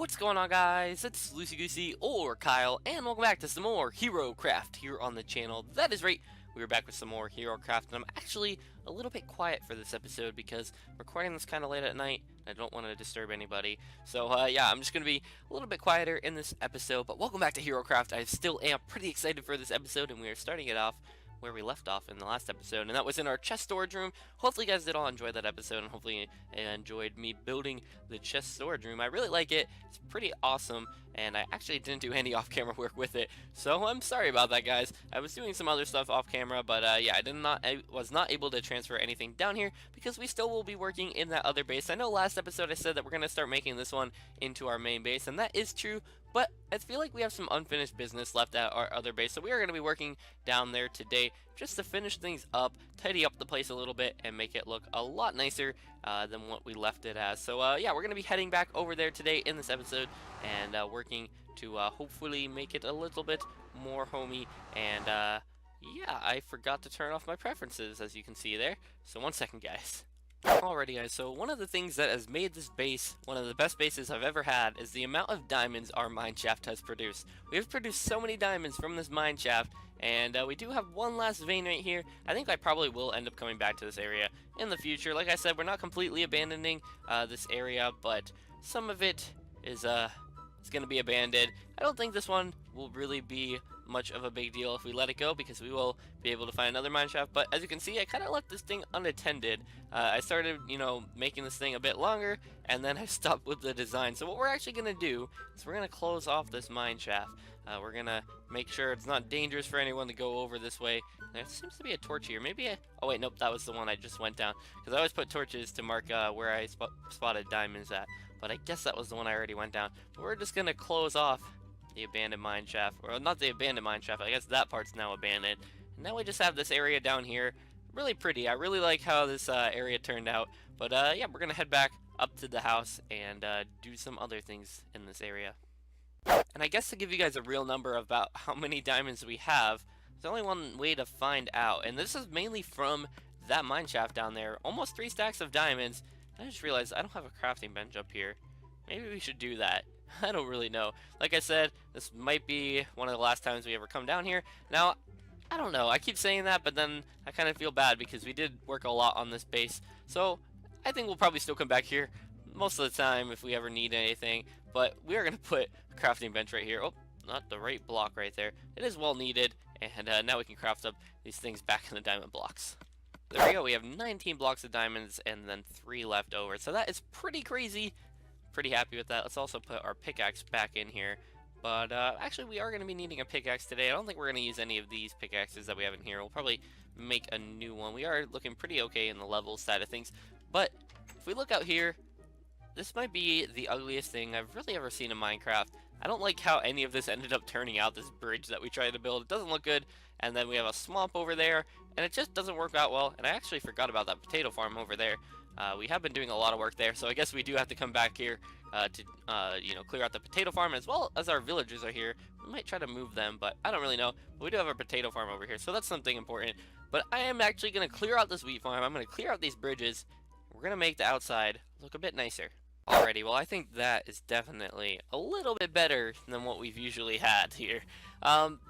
What's going on, guys? It's Lucy Goosey or Kyle, and welcome back to some more Hero Craft here on the channel. That is right, we are back with some more Hero Craft, and I'm actually a little bit quiet for this episode because I'm recording this kind of late at night, and I don't want to disturb anybody. So, yeah, I'm just going to be a little bit quieter in this episode, but welcome back to Hero Craft. I still am pretty excited for this episode, and we are starting it off where we left off in the last episode, and that was in our chest storage room. Hopefully you guys did all enjoy that episode, and hopefully you enjoyed me building the chest storage room. I really like it. It's pretty awesome, and I actually didn't do any off-camera work with it, so I'm sorry about that, guys. I was doing some other stuff off-camera, but yeah, I was not able to transfer anything down here because we still will be working in that other base. I know last episode I said that we're going to start making this one into our main base, and that is true, but I feel like we have some unfinished business left at our other base, so we are going to be working down there today just to finish things up, tidy up the place a little bit, and make it look a lot nicer than what we left it as. So yeah, we're going to be heading back over there today in this episode and working to hopefully make it a little bit more homey. And yeah, I forgot to turn off my preferences, as you can see there. So one second, guys. Alrighty, guys, so one of the things that has made this base one of the best bases I've ever had is the amount of diamonds our mineshaft has produced. We have produced so many diamonds from this mineshaft, and we do have one last vein right here. I think I probably will end up coming back to this area in the future. Like I said, we're not completely abandoning this area, but some of it is going to be abandoned. I don't think this one will really be much of a big deal if we let it go, because we will be able to find another mineshaft. But as you can see, I kind of left this thing unattended. I started, you know, making this thing a bit longer, and then I stopped with the design. So what we're actually going to do is we're going to close off this mineshaft. We're going to make sure it's not dangerous for anyone to go over this way. There seems to be a torch here. Maybe oh wait, nope, that was the one I just went down, because I always put torches to mark where I spotted diamonds at. But I guess that was the one I already went down. But we're just going to close off the abandoned mineshaft, or not the abandoned mineshaft, I guess that part's now abandoned. And now we just have this area down here. Really pretty. I really like how this area turned out. But yeah, we're gonna head back up to the house and do some other things in this area. And I guess to give you guys a real number about how many diamonds we have, there's only one way to find out, and this is mainly from that mineshaft down there. Almost 3 stacks of diamonds. I just realized I don't have a crafting bench up here. Maybe we should do that. I don't really know. Like I said, this might be one of the last times we ever come down here. Now, I don't know. I keep saying that, but then I kind of feel bad because we did work a lot on this base. So, I think we'll probably still come back here most of the time if we ever need anything. But we are going to put a crafting bench right here. Oh, not the right block right there. It is well needed, and now we can craft up these things back in the diamond blocks. There we go. We have 19 blocks of diamonds and then 3 left over. So that is pretty crazy. Pretty happy with that. Let's also put our pickaxe back in here. But actually, we are going to be needing a pickaxe today. I don't think we're going to use any of these pickaxes that we have in here. We'll probably make a new one. We are looking pretty okay in the level side of things. But if we look out here, this might be the ugliest thing I've really ever seen in Minecraft. I don't like how any of this ended up turning out, this bridge that we tried to build. It doesn't look good. And then we have a swamp over there, and it just doesn't work out well. And I actually forgot about that potato farm over there. We have been doing a lot of work there, so I guess we do have to come back here to, you know, clear out the potato farm, as well as our villagers are here. We might try to move them, but I don't really know. But we do have a potato farm over here, so that's something important. But I am actually going to clear out this wheat farm. I'm going to clear out these bridges. We're going to make the outside look a bit nicer. Alrighty, well, I think that is definitely a little bit better than what we've usually had here.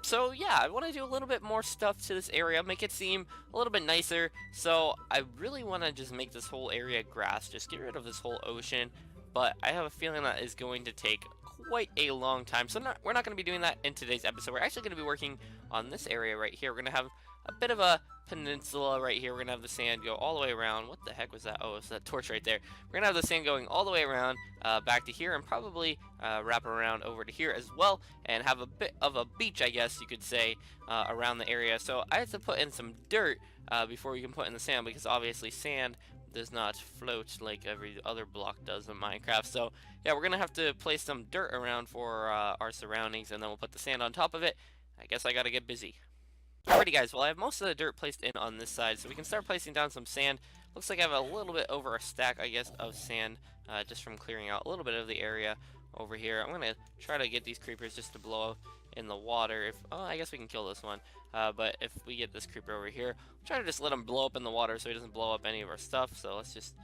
So yeah, I want to do a little bit more stuff to this area, make it seem a little bit nicer. So I really want to just make this whole area grass, just get rid of this whole ocean. But I have a feeling that is going to take quite a long time. So we're not going to be doing that in today's episode. We're actually going to be working on this area right here. We're going to have a bit of a peninsula right here. We're going to have the sand go all the way around. What the heck was that? Oh, it's that torch right there. We're going to have the sand going all the way around back to here, and probably wrap around over to here as well, and have a bit of a beach, I guess you could say, around the area. So I have to put in some dirt before we can put in the sand, because obviously sand does not float like every other block does in Minecraft. So yeah, we're going to have to place some dirt around for our surroundings, and then we'll put the sand on top of it. I guess I got to get busy. Alrighty, guys, well, I have most of the dirt placed in on this side, so we can start placing down some sand. Looks like I have a little bit over a stack, I guess, of sand, just from clearing out a little bit of the area over here. I'm going to try to get these creepers just to blow up in the water. Oh, I guess we can kill this one. But if we get this creeper over here, we'll try to just let him blow up in the water so he doesn't blow up any of our stuff. So let's just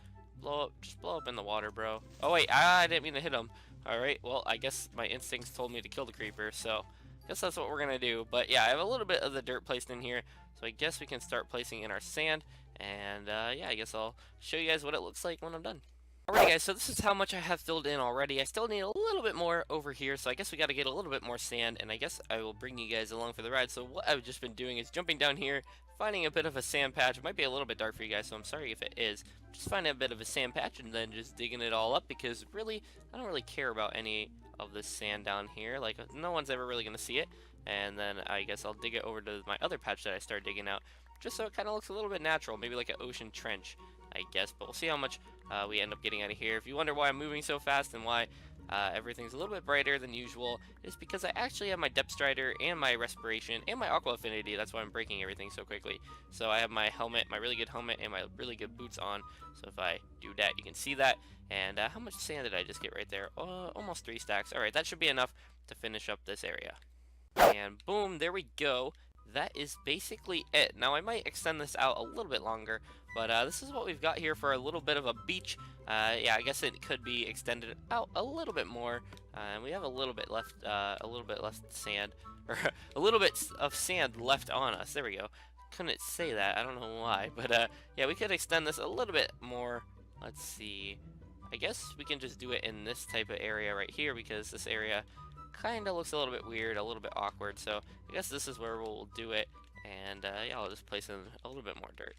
blow up in the water, bro. Oh, wait, I didn't mean to hit him. Alright, well, I guess my instincts told me to kill the creeper, so I guess that's what we're gonna do. But yeah, I have a little bit of the dirt placed in here, so I guess we can start placing in our sand. And yeah, I guess I'll show you guys what it looks like when I'm done. Alrighty guys, so this is how much I have filled in already. I still need a little bit more over here, so I guess we gotta get a little bit more sand, and I guess I will bring you guys along for the ride. So what I've just been doing is jumping down here, finding a bit of a sand patch. It might be a little bit dark for you guys, so I'm sorry if it is. Just finding a bit of a sand patch and then just digging it all up, because really, I don't really care about any of this sand down here. Like, no one's ever really gonna see it. And then I guess I'll dig it over to my other patch that I started digging out, just so it kind of looks a little bit natural, maybe like an ocean trench, I guess. But we'll see how much we end up getting out of here. If you wonder why I'm moving so fast and why everything's a little bit brighter than usual, it's because I actually have my depth strider and my respiration and my aqua affinity. That's why I'm breaking everything so quickly. So I have my helmet, my really good helmet, and my really good boots on. So if I do that, you can see that. And how much sand did I just get right there? Almost 3 stacks. Alright, that should be enough to finish up this area. And boom, there we go. That is basically it. Now I might extend this out a little bit longer, but this is what we've got here for a little bit of a beach. Yeah, I guess it could be extended out a little bit more. And we have a little bit left sand, or a little bit of sand left on us. There we go. Couldn't say that. I don't know why, but yeah, we could extend this a little bit more. Let's see. I guess we can just do it in this type of area right here, because this area kind of looks a little bit weird, a little bit awkward. So I guess this is where we'll do it. And yeah, I'll just place in a little bit more dirt.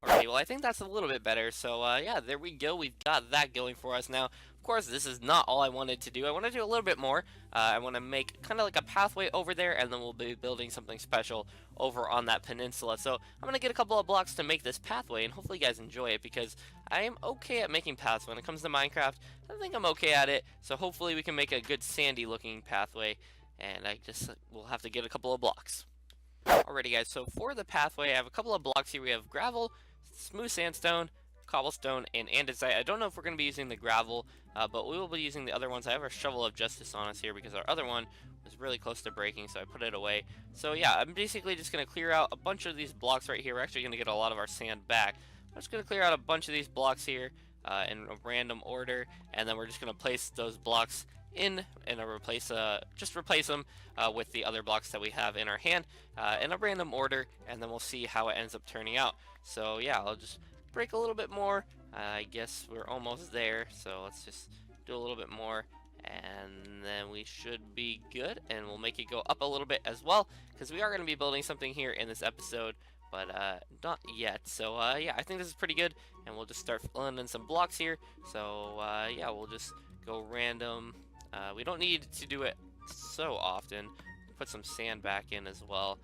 Alrighty, well, I think that's a little bit better. So yeah, there we go. We've got that going for us now. Of course, this is not all I wanted to do. I want to do a little bit more. I want to make kind of like a pathway over there, and then we'll be building something special over on that peninsula. So I'm going to get a couple of blocks to make this pathway, and hopefully you guys enjoy it, because I am okay at making paths. When it comes to Minecraft, I think I'm okay at it. So hopefully we can make a good sandy looking pathway, and I just will have to get a couple of blocks. Alrighty guys, so for the pathway, I have a couple of blocks here. We have gravel, smooth sandstone, cobblestone, and andesite. I don't know if we're going to be using the gravel, but we will be using the other ones. I have our shovel of justice on us here because our other one was really close to breaking, so I put it away. So yeah, I'm basically just going to clear out a bunch of these blocks right here. We're actually going to get a lot of our sand back. I'm just going to clear out a bunch of these blocks here in a random order, and then we're just going to place those blocks in and replace them with the other blocks that we have in our hand in a random order, and then we'll see how it ends up turning out. So yeah, I'll just break a little bit more. I guess we're almost there, so let's just do a little bit more, and then we should be good, and we'll make it go up a little bit as well, because we are going to be building something here in this episode, but not yet. So yeah, I think this is pretty good, and we'll just start filling in some blocks here. So yeah, we'll just go random. We don't need to do it so often. Put some sand back in as well,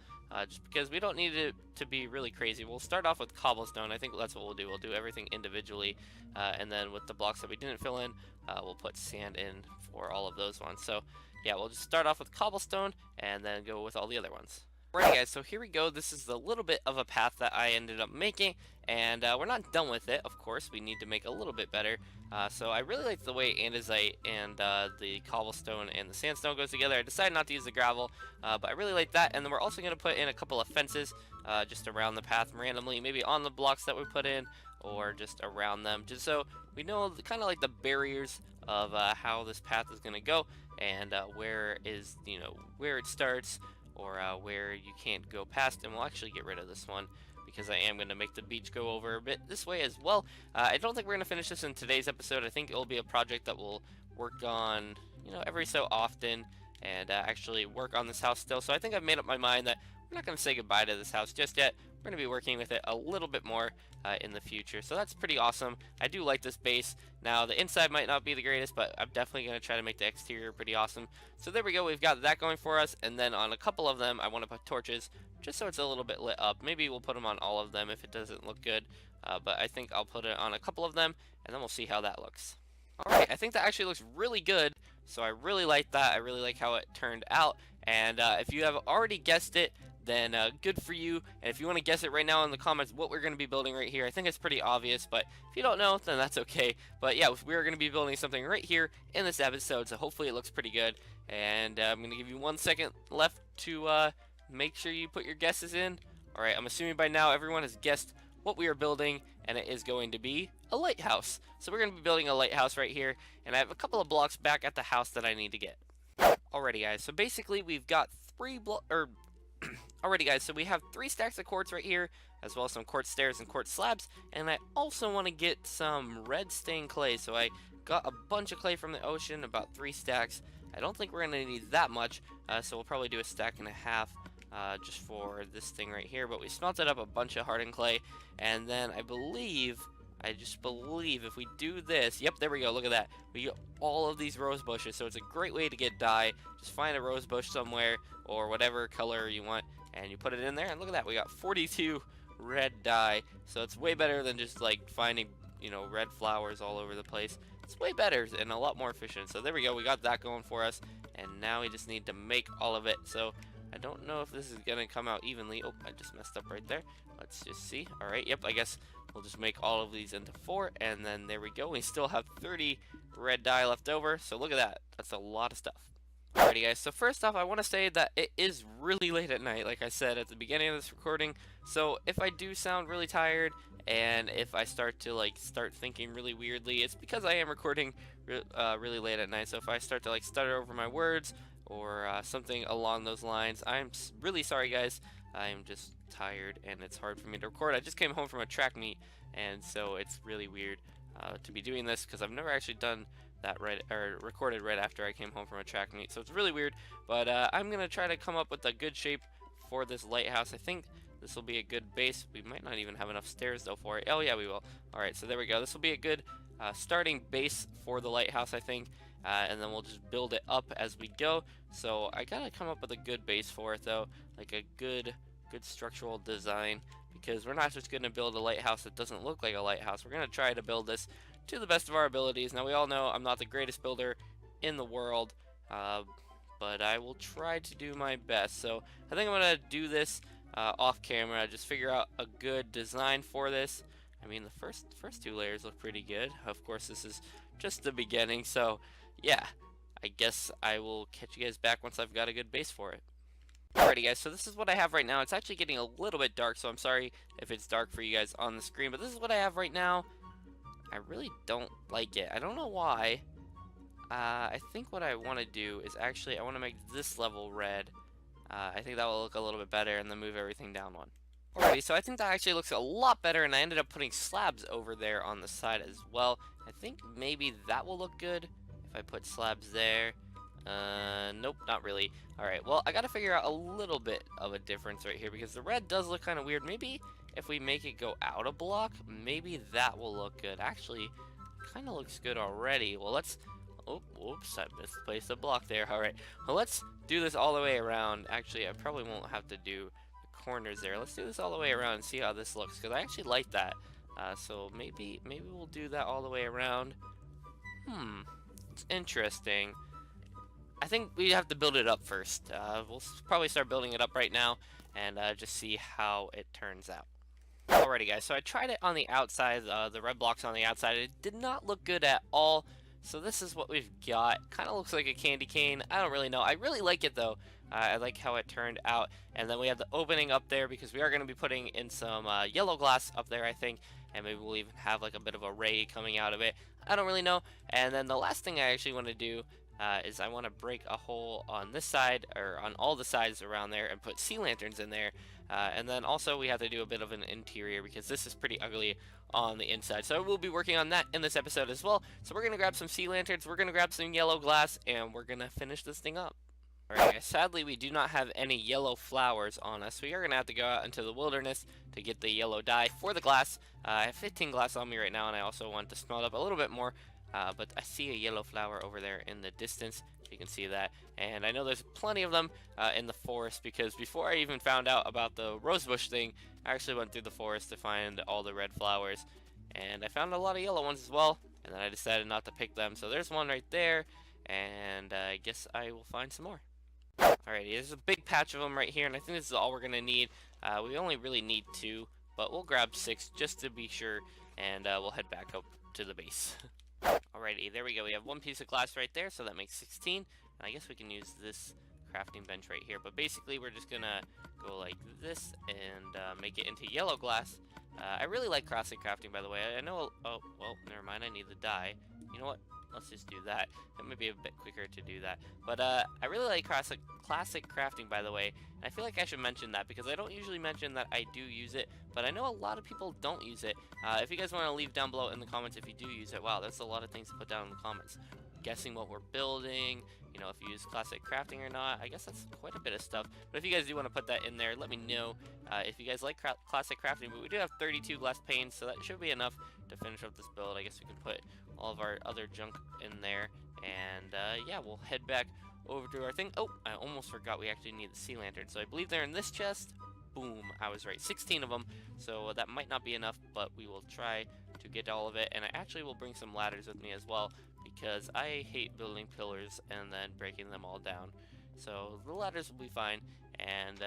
just because we don't need it to be really crazy. We'll start off with cobblestone. I think that's what we'll do. We'll do everything individually, and then with the blocks that we didn't fill in, we'll put sand in for all of those ones. So yeah, we'll just start off with cobblestone and then go with all the other ones. Alright guys, so here we go. This is a little bit of a path that I ended up making, and we're not done with it, of course. We need to make a little bit better. So I really like the way andesite and the cobblestone and the sandstone goes together. I decided not to use the gravel, but I really like that. And then we're also going to put in a couple of fences just around the path randomly, maybe on the blocks that we put in, or just around them, just so we know kind of like the barriers of how this path is going to go, and where it starts, or where you can't go past. And we'll actually get rid of this one, because I am going to make the beach go over a bit this way as well. I don't think we're going to finish this in today's episode. I think it'll be a project that we'll work on, every so often, and actually work on this house still. So I think I've made up my mind that we're not going to say goodbye to this house just yet. We're going to be working with it a little bit more in the future. So that's pretty awesome. I do like this base. Now, the inside might not be the greatest, but I'm definitely going to try to make the exterior pretty awesome. So there we go. We've got that going for us. And then on a couple of them, I want to put torches just so it's a little bit lit up. Maybe we'll put them on all of them if it doesn't look good. But I think I'll put it on a couple of them, and then we'll see how that looks. Alright, I think that actually looks really good. So I really like that. I really like how it turned out. And if you have already guessed it, then good for you. And if you want to guess it right now in the comments what we're going to be building right here, I think it's pretty obvious, but if you don't know, then that's okay. But yeah, we're going to be building something right here in this episode, so hopefully it looks pretty good. And I'm going to give you 1 second left to make sure you put your guesses in. Alright, I'm assuming by now everyone has guessed what we are building, and it is going to be a lighthouse. So we're going to be building a lighthouse right here, and I have a couple of blocks back at the house that I need to get. Alrighty guys, so basically we've got alrighty guys, so we have 3 stacks of quartz right here, as well as some quartz stairs and quartz slabs, and I also want to get some red stained clay, so I got a bunch of clay from the ocean, about 3 stacks. I don't think we're going to need that much, so we'll probably do a stack and a half just for this thing right here, but we smelted up a bunch of hardened clay, and then I just believe if we do this, yep, there we go, look at that. We get all of these rose bushes, so it's a great way to get dye. Just find a rose bush somewhere, or whatever color you want, and you put it in there, and look at that, we got 42 red dye, so it's way better than just like finding, you know, red flowers all over the place. It's way better and a lot more efficient. So there we go, we got that going for us, and now we just need to make all of it. So I don't know if this is gonna come out evenly. Oh, I just messed up right there. Let's just see. Alright, yep, I guess we'll just make all of these into 4, and then there we go. We still have 30 red dye left over, so look at that. That's a lot of stuff. Alrighty guys, so first off I want to say that it is really late at night, like I said at the beginning of this recording, so if I do sound really tired and if I start thinking really weirdly, it's because I am recording really late at night. So if I start to like stutter over my words or something along those lines, I'm really sorry guys. I'm just tired and it's hard for me to record. I just came home from a track meet, and so it's really weird to be doing this because I've never actually done that recorded right after I came home from a track meet, so it's really weird. But I'm gonna try to come up with a good shape for this lighthouse. I think this will be a good base. We might not even have enough stairs though for it. Oh yeah, we will. Alright, so there we go. This will be a good starting base for the lighthouse, I think, and then we'll just build it up as we go. So I gotta come up with a good base for it though, like a good structural design, because we're not just gonna build a lighthouse that doesn't look like a lighthouse. We're gonna try to build this to the best of our abilities. Now we all know I'm not the greatest builder in the world, but I will try to do my best. So I think I'm gonna do this off camera, just figure out a good design for this. I mean, the first 2 layers look pretty good. Of course, this is just the beginning, so yeah, I guess I will catch you guys back once I've got a good base for it. Alrighty guys, so this is what I have right now. It's actually getting a little bit dark, so I'm sorry if it's dark for you guys on the screen, but this is what I have right now. I really don't like it. I don't know why. I think what I want to do is actually I want to make this level red. I think that will look a little bit better, and then move everything down 1. Alrighty, so I think that actually looks a lot better, and I ended up putting slabs over there on the side as well. I think maybe that will look good if I put slabs there. Nope, not really. Alright, well, I gotta figure out a little bit of a difference right here, because the red does look kind of weird. Maybe if we make it go out a block, maybe that will look good. Actually, kind of looks good already. Well, let's... Oh, oops, I misplaced a block there. Alright, well, let's do this all the way around. Actually, I probably won't have to do the corners there. Let's do this all the way around and see how this looks, because I actually like that. So maybe we'll do that all the way around. It's interesting. I think we have to build it up first. We'll probably start building it up right now and just see how it turns out. Alrighty guys, so I tried it on the outside, the red blocks on the outside. It did not look good at all. So this is what we've got. Kind of looks like a candy cane. I don't really know. I really like it though. I like how it turned out. And then we have the opening up there because we are going to be putting in some yellow glass up there, I think. And maybe we'll even have like a bit of a ray coming out of it. I don't really know. And then the last thing I actually want to do is I want to break a hole on this side, or on all the sides around there, and put sea lanterns in there. And then also we have to do a bit of an interior because this is pretty ugly on the inside. So we'll be working on that in this episode as well. So we're going to grab some sea lanterns, we're going to grab some yellow glass, and we're going to finish this thing up. Alright guys, sadly we do not have any yellow flowers on us. We are going to have to go out into the wilderness to get the yellow dye for the glass. I have 15 glass on me right now, and I also want to smell it up a little bit more. But I see a yellow flower over there in the distance. You can see that. And I know there's plenty of them in the forest, because before I even found out about the rosebush thing, I actually went through the forest to find all the red flowers. And I found a lot of yellow ones as well. And then I decided not to pick them. So there's one right there. And I guess I will find some more. Alrighty, there's a big patch of them right here. And I think this is all we're going to need. We only really need 2. But we'll grab 6 just to be sure. And we'll head back up to the base. Alrighty, there we go. We have 1 piece of glass right there, so that makes 16. And I guess we can use this crafting bench right here. But basically, we're just gonna go like this and make it into yellow glass. I really like classic crafting, by the way. I know... Oh, well, never mind. I need the dye. You know what? Let's just do that. It might be a bit quicker to do that. But I really like classic crafting, by the way. And I feel like I should mention that because I don't usually mention that I do use it. But I know a lot of people don't use it. If you guys want to leave down below in the comments if you do use it. Wow, that's a lot of things to put down in the comments. Guessing what we're building, you know, if you use classic crafting or not. I guess that's quite a bit of stuff. But if you guys do want to put that in there, let me know if you guys like classic crafting. But we do have 32 glass panes, so that should be enough to finish up this build. I guess we can put all of our other junk in there. And yeah, we'll head back over to our thing. Oh, I almost forgot we actually need the sea lantern. So I believe they're in this chest. Boom, I was right, 16 of them. So that might not be enough, but we will try to get all of it. And I actually will bring some ladders with me as well, because I hate building pillars and then breaking them all down. So the ladders will be fine. And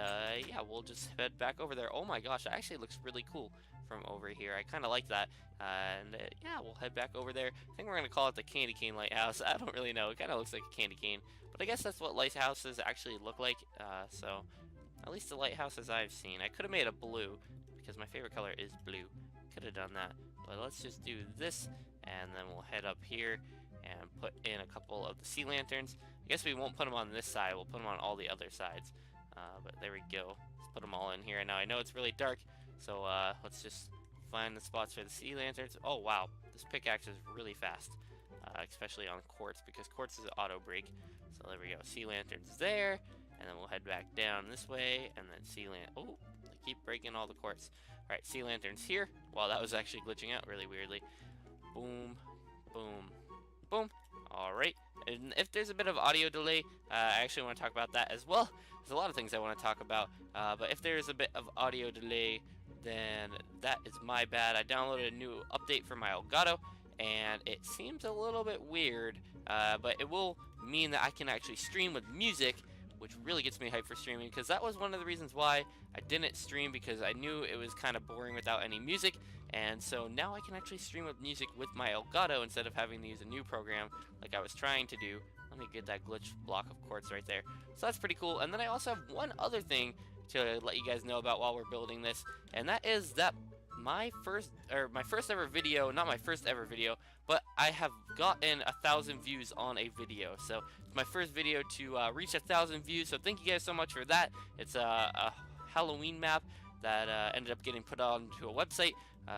yeah, we'll just head back over there. Oh my gosh, it actually looks really cool from over here. I kind of like that. And yeah, we'll head back over there. I think we're going to call it the Candy Cane Lighthouse. I don't really know. It kind of looks like a candy cane. But I guess that's what lighthouses actually look like. So at least the lighthouses I've seen. I could have made a blue because my favorite color is blue. Could have done that. But let's just do this. And then we'll head up here and put in a couple of the sea lanterns. I guess we won't put them on this side. We'll put them on all the other sides. But there we go. Let's put them all in here. Now I know it's really dark. So let's just find the spots for the sea lanterns. Oh wow, this pickaxe is really fast, especially on quartz because quartz is auto break. So there we go, sea lanterns there, and then we'll head back down this way, and then sea lantern. Oh, I keep breaking all the quartz. All right, sea lanterns here. Wow, that was actually glitching out really weirdly. Boom, boom, boom. All right, and if there's a bit of audio delay, I actually want to talk about that as well. There's a lot of things I want to talk about, but if there's a bit of audio delay, then that is my bad. I downloaded a new update for my Elgato, and it seems a little bit weird, but it will mean that I can actually stream with music, which really gets me hyped for streaming, because that was one of the reasons why I didn't stream, because I knew it was kind of boring without any music, and so now I can actually stream with music with my Elgato instead of having to use a new program like I was trying to do. Let me get that glitch block of quartz right there. So that's pretty cool. And then I also have one other thing to let you guys know about while we're building this, and that is that my first ever video, not my first ever video, but I have gotten 1,000 views on a video. So it's my first video to reach 1,000 views, so thank you guys so much for that. It's a Halloween map that ended up getting put onto a website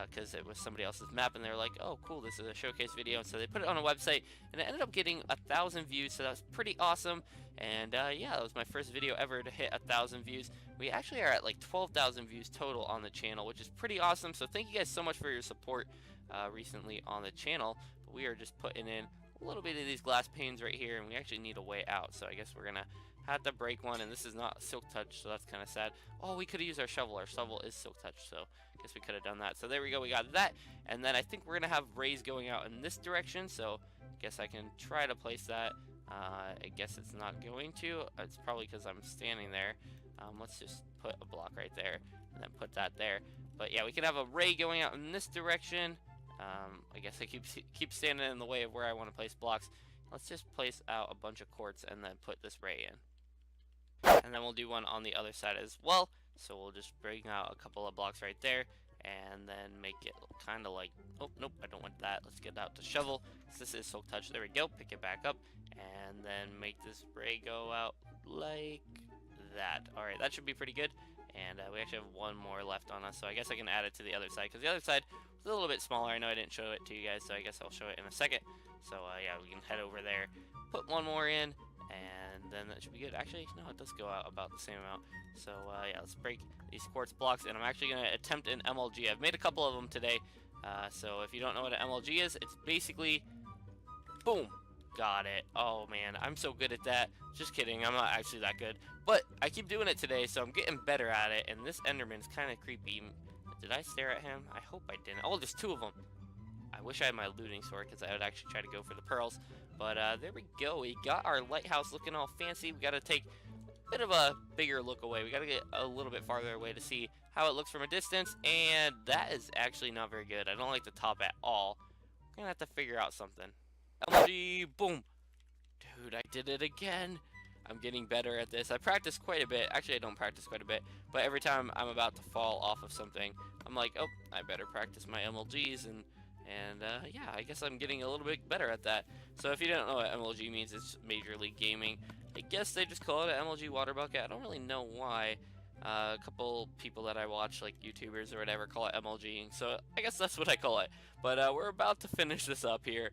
because it was somebody else's map, and they were like, oh cool, this is a showcase video, and so they put it on a website, and it ended up getting 1,000 views, so that was pretty awesome. And yeah, that was my first video ever to hit 1,000 views. We actually are at like 12,000 views total on the channel, which is pretty awesome. So thank you guys so much for your support recently on the channel. But we are just putting in a little bit of these glass panes right here, and we actually need a way out. So I guess we're gonna have to break one, and this is not silk touch, so that's kind of sad. Oh, we could have used our shovel. Our shovel is silk touch, so I guess we could have done that. So there we go, we got that. And then I think we're gonna have rays going out in this direction, so I guess I can try to place that. I guess it's not going to. It's probably because I'm standing there. Let's just put a block right there and then put that there. But yeah, we can have a ray going out in this direction. I guess I keep standing in the way of where I want to place blocks. Let's just place out a bunch of quartz and then put this ray in. And then we'll do one on the other side as well. So we'll just bring out a couple of blocks right there, and then make it kind of like, oh nope, I don't want that. Let's get out the shovel. This is silk touch. There we go. Pick it back up, and then make this ray go out like that. All right, that should be pretty good. And we actually have one more left on us, so I guess I can add it to the other side, because the other side was a little bit smaller. I know I didn't show it to you guys, so I guess I'll show it in a second. So yeah, we can head over there, put one more in, and then that should be good. Actually, no, it does go out about the same amount. So yeah, let's break these quartz blocks, and I'm actually going to attempt an MLG. I've made a couple of them today, so if you don't know what an MLG is, it's basically, boom, got it. Oh man, I'm so good at that. Just kidding, I'm not actually that good, but I keep doing it today, so I'm getting better at it. And this Enderman's kind of creepy. Did I stare at him? I hope I didn't. Oh, there's two of them. I wish I had my looting sword, because I would actually try to go for the pearls. But there we go. We got our lighthouse looking all fancy. We got to take a bit of a bigger look away. We got to get a little bit farther away to see how it looks from a distance. And that is actually not very good. I don't like the top at all. We're going to have to figure out something. LG, boom. Dude, I did it again. I'm getting better at this. I practice quite a bit. Actually, I don't practice quite a bit, but every time I'm about to fall off of something, I'm like, oh, I better practice my MLGs, and yeah, I guess I'm getting a little bit better at that. So if you don't know what MLG means, it's Major League Gaming. I guess they just call it an MLG water bucket. I don't really know why. A couple people that I watch, like YouTubers or whatever, call it MLGing, so I guess that's what I call it. But we're about to finish this up here.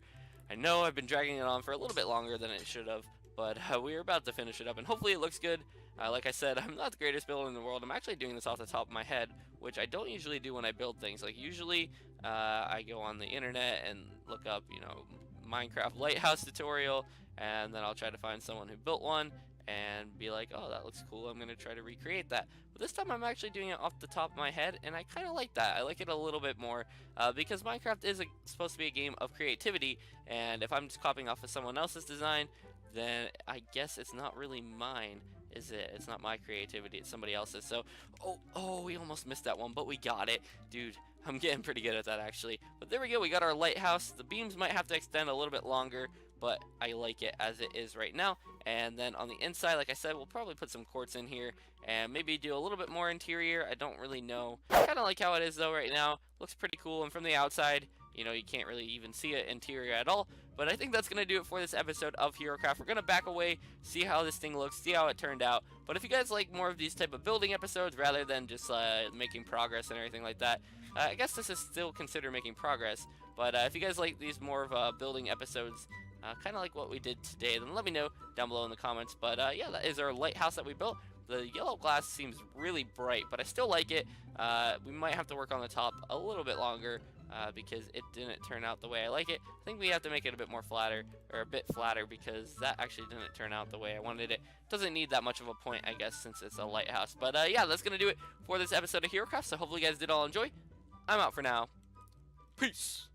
I know I've been dragging it on for a little bit longer than it should have, but we're about to finish it up, and hopefully it looks good. Like I said, I'm not the greatest builder in the world. I'm actually doing this off the top of my head, which I don't usually do when I build things. Like, usually I go on the internet and look up, you know, Minecraft lighthouse tutorial, and then I'll try to find someone who built one and be like, oh, that looks cool, I'm gonna try to recreate that. But this time I'm actually doing it off the top of my head, and I kind of like that. I like it a little bit more because Minecraft is supposed to be a game of creativity, and if I'm just copying off of someone else's design, then I guess it's not really mine, is it? It's not my creativity, it's somebody else's. So, oh, we almost missed that one, but we got it. Dude, I'm getting pretty good at that, actually. But there we go, we got our lighthouse. The beams might have to extend a little bit longer, but I like it as it is right now. And then on the inside, like I said, we'll probably put some quartz in here and maybe do a little bit more interior. I don't really know. I kind of like how it is though right now. Looks pretty cool, and from the outside, you know, you can't really even see it interior at all. But I think that's going to do it for this episode of HeroCraft. We're going to back away, see how this thing looks, see how it turned out. But if you guys like more of these type of building episodes rather than just making progress and everything like that, I guess this is still considered making progress. But if you guys like these more of building episodes, kind of like what we did today, then let me know down below in the comments. But yeah, that is our lighthouse that we built. The yellow glass seems really bright, but I still like it. We might have to work on the top a little bit longer because it didn't turn out the way I like it. I think we have to make it a bit more flatter, or a bit flatter, because that actually didn't turn out the way I wanted it. Doesn't need that much of a point, I guess, since it's a lighthouse. But yeah, that's going to do it for this episode of HeroCraft, so hopefully you guys did all enjoy. I'm out for now. Peace!